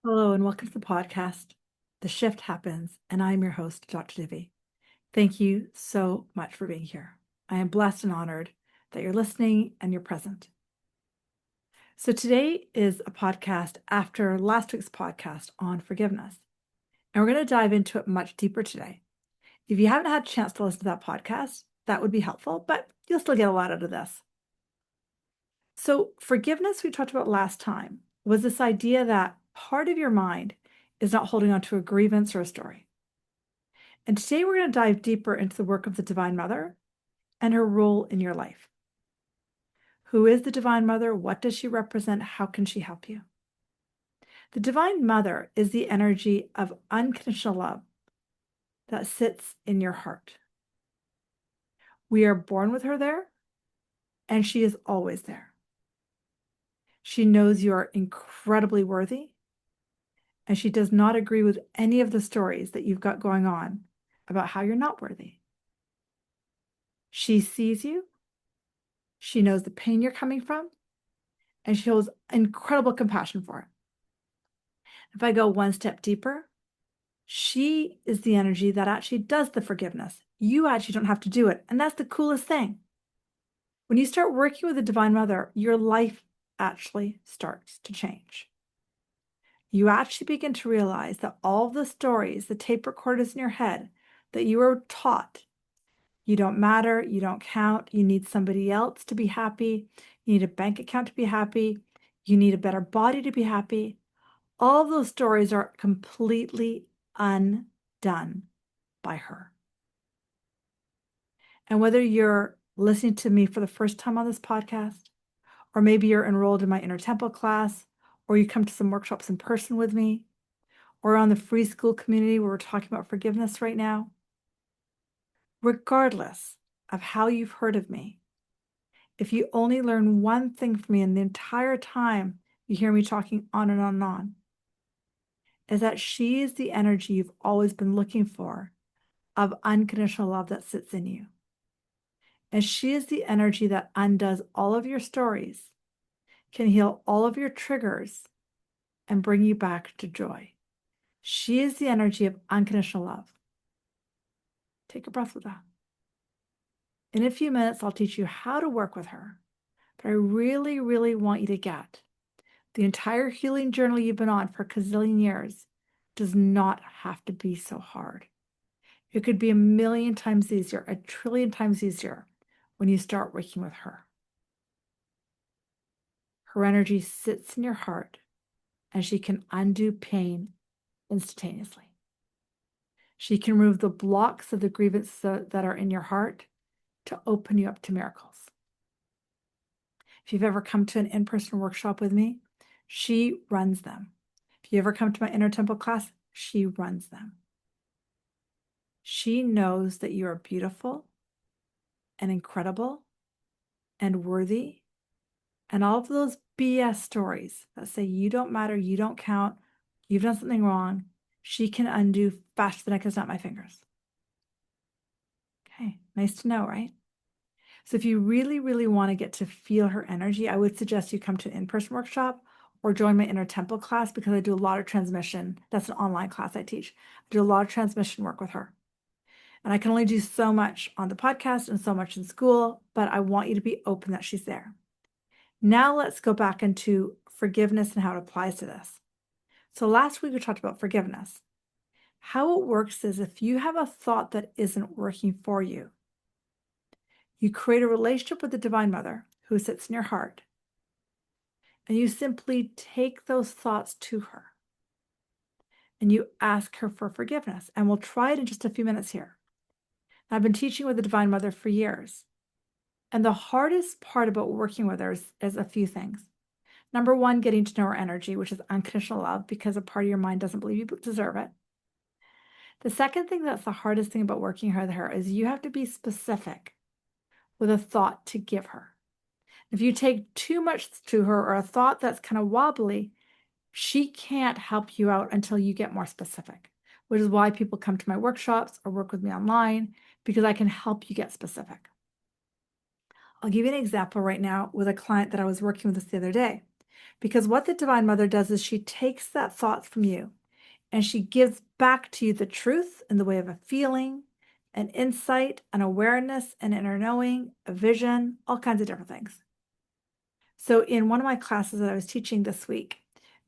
Hello, and welcome to the podcast. The Shift Happens, and I'm your host, Dr. Divi. Thank you so much for being here. I am blessed and honored that you're listening and you're present. So, today is a podcast after last week's podcast on forgiveness, and we're going to dive into it much deeper today. If you haven't had a chance to listen to that podcast, that would be helpful, but you'll still get a lot out of this. So, forgiveness, we talked about last time, was this idea that part of your mind is not holding on to a grievance or a story. And today we're going to dive deeper into the work of the Divine Mother and her role in your life. Who is the Divine Mother? What does she represent? How can she help you? The Divine Mother is the energy of unconditional love that sits in your heart. We are born with her there, and she is always there. She knows you are incredibly worthy, and she does not agree with any of the stories that you've got going on about how you're not worthy. She sees you, she knows the pain you're coming from, and she shows incredible compassion for it. If I go one step deeper, she is the energy that actually does the forgiveness. You actually don't have to do it, and that's the coolest thing. When you start working with the Divine Mother, your life actually starts to change. You actually begin to realize that all the stories, the tape recorders in your head that you were taught, you don't matter, you don't count, you need somebody else to be happy, you need a bank account to be happy, you need a better body to be happy. All of those stories are completely undone by her. And whether you're listening to me for the first time on this podcast, or maybe you're enrolled in my Inner Temple class, or you come to some workshops in person with me, or on the free school community where we're talking about forgiveness right now, regardless of how you've heard of me, if you only learn one thing from me in the entire time you hear me talking on and on and on, is that she is the energy you've always been looking for of unconditional love that sits in you. And she is the energy that undoes all of your stories, can heal all of your triggers, and bring you back to joy. She is the energy of unconditional love. Take a breath with that. In a few minutes, I'll teach you how to work with her. But I really, really want you to get the entire healing journey you've been on for a gazillion years does not have to be so hard. It could be 1,000,000 times easier, 1,000,000,000,000 times easier when you start working with her. Her energy sits in your heart, and she can undo pain instantaneously. She can remove the blocks of the grievances that are in your heart to open you up to miracles. If you've ever come to an in-person workshop with me, she runs them. If you ever come to my Inner Temple class, she runs them. She knows that you are beautiful and incredible and worthy, and all of those BS stories that say you don't matter, you don't count, you've done something wrong, she can undo faster than I can snap my fingers. Okay, nice to know, right? So if you really, really want to get to feel her energy, I would suggest you come to an in-person workshop or join my Inner Temple class because I do a lot of transmission. That's an online class I teach. I do a lot of transmission work with her. And I can only do so much on the podcast and so much in school, but I want you to be open that she's there. Now let's go back into forgiveness and how it applies to this. So last week we talked about forgiveness. How it works is if you have a thought that isn't working for you, you create a relationship with the Divine Mother who sits in your heart, and you simply take those thoughts to her and you ask her for forgiveness. And we'll try it in just a few minutes here. I've been teaching with the Divine Mother for years. And the hardest part about working with her is a few things. Number one, getting to know her energy, which is unconditional love, because a part of your mind doesn't believe you deserve it. The second thing that's the hardest thing about working with her is you have to be specific with a thought to give her. If you take too much to her or a thought that's kind of wobbly, she can't help you out until you get more specific, which is why people come to my workshops or work with me online, because I can help you get specific. I'll give you an example right now with a client that I was working with this the other day. Because what the Divine Mother does is she takes that thought from you and she gives back to you the truth in the way of a feeling, an insight, an awareness, an inner knowing, a vision, all kinds of different things. So in one of my classes that I was teaching this week,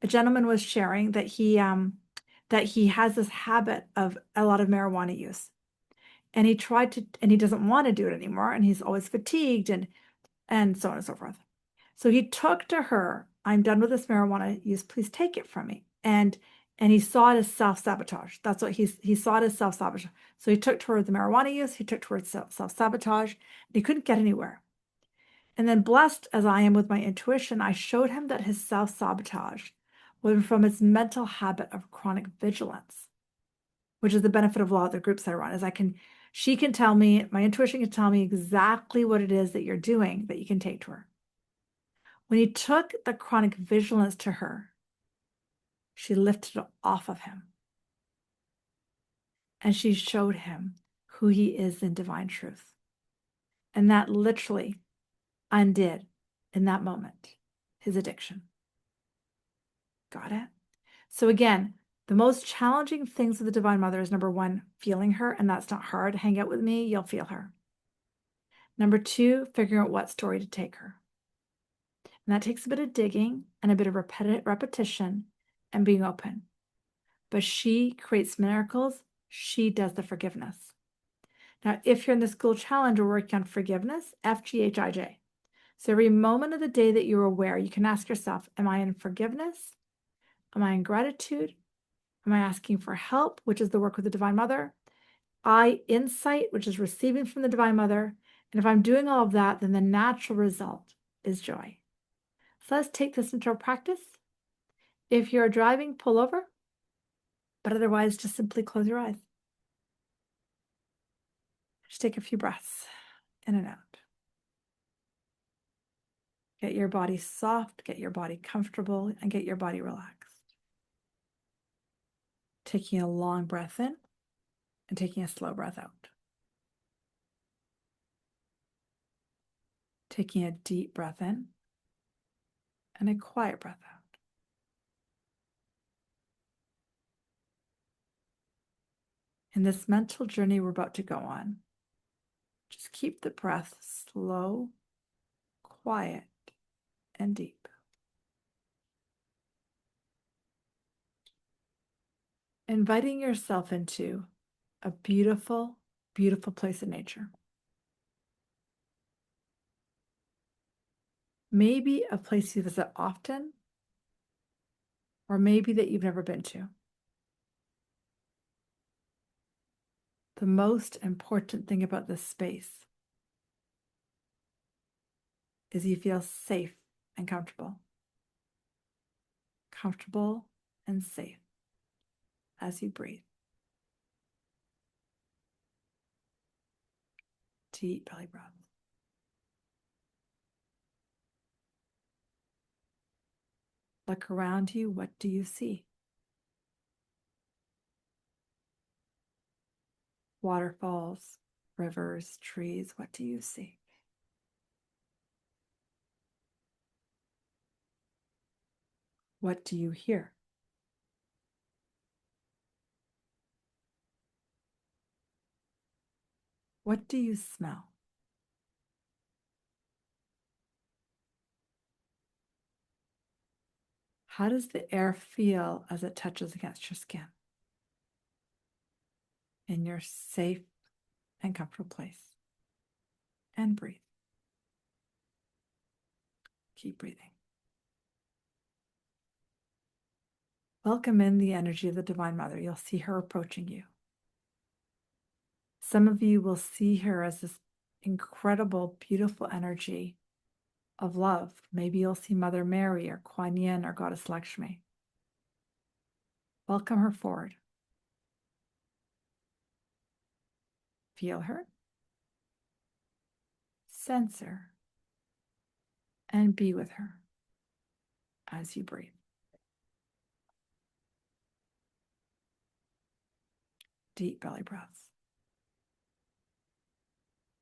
a gentleman was sharing that he has this habit of a lot of marijuana use. And he doesn't want to do it anymore, and he's always fatigued and so on and so forth. So he took to her, "I'm done with this marijuana use, please take it from me." And he saw it as self-sabotage. That's what he saw it as self-sabotage. So he took toward the marijuana use, he took towards self-sabotage, and he couldn't get anywhere. And then, blessed as I am with my intuition, I showed him that his self-sabotage was from his mental habit of chronic vigilance, which is the benefit of a lot of the groups I run, is she can tell me, my intuition can tell me exactly what it is that you're doing that you can take to her. When he took the chronic vigilance to her, she lifted it off of him. And she showed him who he is in divine truth. And that literally undid, in that moment, his addiction. Got it? So again, the most challenging things with the Divine Mother is, number one, feeling her, and that's not hard. Hang out with me, you'll feel her. Number two, figuring out what story to take her. And that takes a bit of digging and a bit of repetition and being open. But she creates miracles. She does the forgiveness. Now, if you're in the school challenge, we're working on forgiveness, FGHIJ. So every moment of the day that you're aware, you can ask yourself, am I in forgiveness? Am I in gratitude? Am I asking for help, which is the work with the Divine Mother? Insight, which is receiving from the Divine Mother. And if I'm doing all of that, then the natural result is joy. So let's take this into our practice. If you're driving, pull over, but otherwise just simply close your eyes. Just take a few breaths in and out. Get your body soft, get your body comfortable, and get your body relaxed. Taking a long breath in and taking a slow breath out. Taking a deep breath in and a quiet breath out. In this mental journey we're about to go on, just keep the breath slow, quiet, and deep. Inviting yourself into a beautiful, beautiful place in nature. Maybe a place you visit often, or maybe that you've never been to. The most important thing about this space is you feel safe and comfortable. Comfortable and safe as you breathe. Deep belly breath. Look around you. What do you see? Waterfalls, rivers, trees. What do you see? What do you hear? What do you smell? How does the air feel as it touches against your skin? In your safe and comfortable place. And breathe. Keep breathing. Welcome in the energy of the Divine Mother. You'll see her approaching you. Some of you will see her as this incredible, beautiful energy of love. Maybe you'll see Mother Mary or Kuan Yin or Goddess Lakshmi. Welcome her forward. Feel her, sense her, and be with her as you breathe. Deep belly breaths.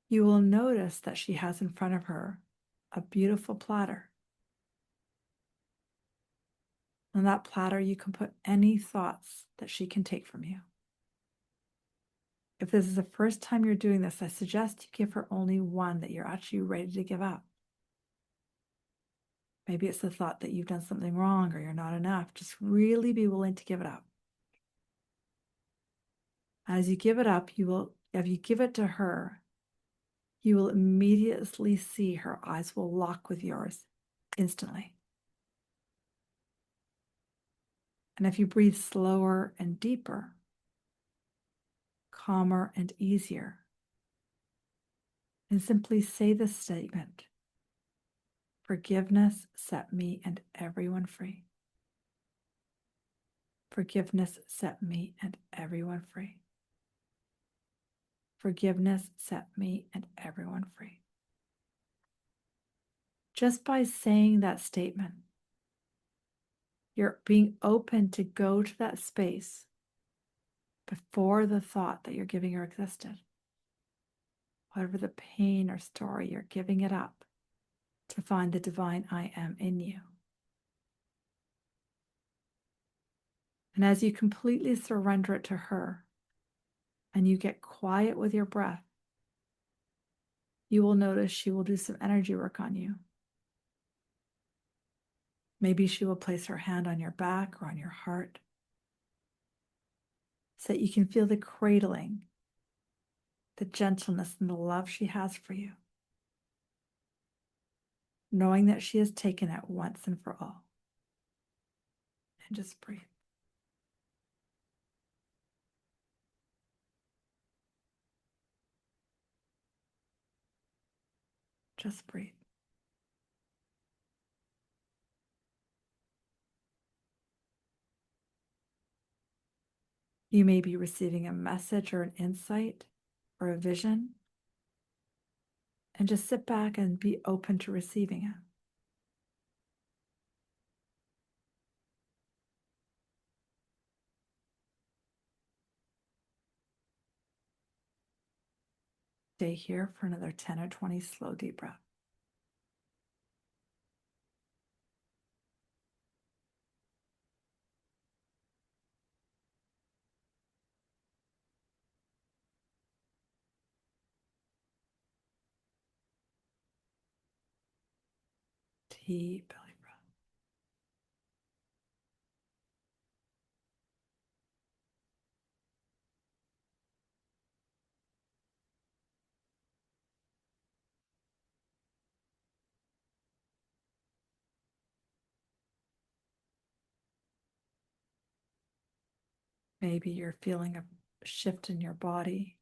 You will notice that she has in front of her a beautiful platter. On that platter, you can put any thoughts that she can take from you. If this is the first time you're doing this, I suggest you give her only one that you're actually ready to give up. Maybe it's the thought that you've done something wrong or you're not enough. Just really be willing to give it up. As you give it up, if you give it to her, you will immediately see her eyes will lock with yours instantly. And if you breathe slower and deeper, calmer and easier, and simply say this statement: forgiveness set me and everyone free. Forgiveness set me and everyone free. Forgiveness set me and everyone free. Just by saying that statement, you're being open to go to that space before the thought that you're giving her existed. Whatever the pain or story, you're giving it up to find the divine I am in you. And as you completely surrender it to her and you get quiet with your breath, you will notice she will do some energy work on you. Maybe she will place her hand on your back or on your heart so that you can feel the cradling, the gentleness, and the love she has for you, knowing that she has taken it once and for all. And just breathe. Just breathe. You may be receiving a message or an insight or a vision, and just sit back and be open to receiving it. Stay here for another 10 or 20 slow, deep breaths. Deep belly breath. Maybe you're feeling a shift in your body,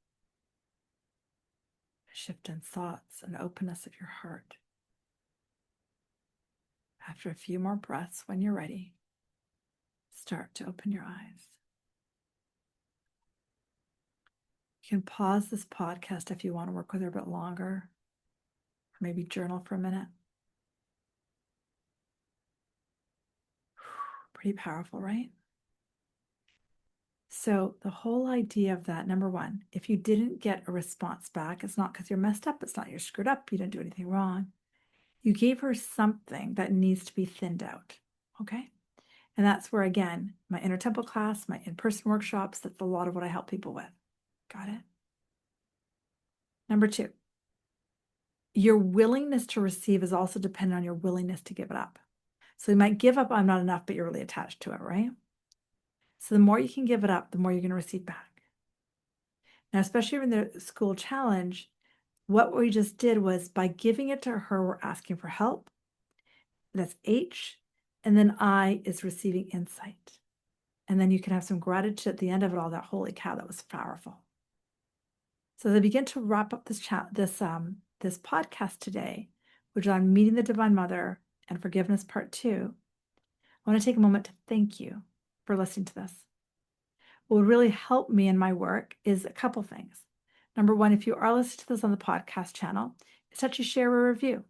a shift in thoughts, an openness of your heart. After a few more breaths, when you're ready, start to open your eyes. You can pause this podcast if you want to work with her a bit longer, or maybe journal for a minute. Pretty powerful, right? So the whole idea of that, number one, if you didn't get a response back, it's not because you're messed up. It's not you're screwed up. You didn't do anything wrong. You gave her something that needs to be thinned out. Okay. And that's where, again, my inner temple class, my in-person workshops, that's a lot of what I help people with. Got it? Number two, your willingness to receive is also dependent on your willingness to give it up. So you might give up, I'm not enough, but you're really attached to it, right? So the more you can give it up, the more you're going to receive back. Now, especially in the school challenge, what we just did was by giving it to her, we're asking for help. That's H. And then I is receiving insight. And then you can have some gratitude at the end of it all, that holy cow, that was powerful. So as I begin to wrap up this podcast today, which is on meeting the Divine Mother and forgiveness part 2, I want to take a moment to thank you for listening to this. What would really help me in my work is a couple things. Number one, if you are listening to this on the podcast channel, is that you share a review.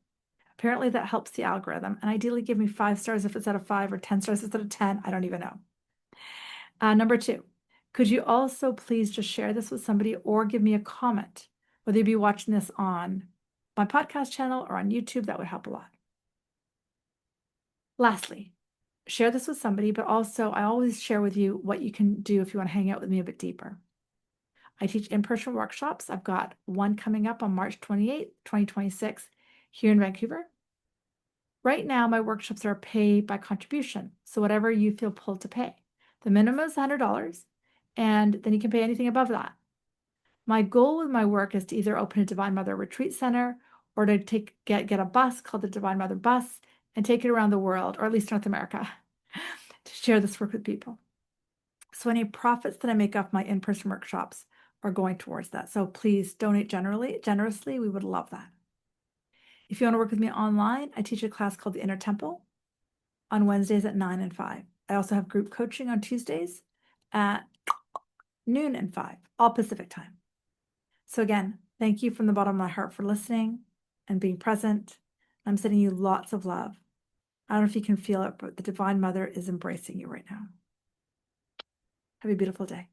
Apparently that helps the algorithm, and ideally give me 5 stars if it's out of 5 or 10 stars instead of 10. I don't even know. Number two, could you also please just share this with somebody or give me a comment, whether you be watching this on my podcast channel or on YouTube? That would help a lot. Lastly, share this with somebody, but also I always share with you what you can do if you want to hang out with me a bit deeper. I teach in-person workshops. I've got one coming up on March 28th, 2026 here in Vancouver. Right now, my workshops are paid by contribution. So whatever you feel pulled to pay. The minimum is $100, and then you can pay anything above that. My goal with my work is to either open a Divine Mother Retreat Center or to get a bus called the Divine Mother Bus and take it around the world, or at least North America, to share this work with people. So any profits that I make off my in-person workshops are going towards that. So please donate generously. We would love that. If you want to work with me online, I teach a class called the Inner Temple on Wednesdays at 9 and 5. I also have group coaching on Tuesdays at noon and 5, all Pacific time. So again, thank you from the bottom of my heart for listening and being present. I'm sending you lots of love. I don't know if you can feel it, but the Divine Mother is embracing you right now. Have a beautiful day.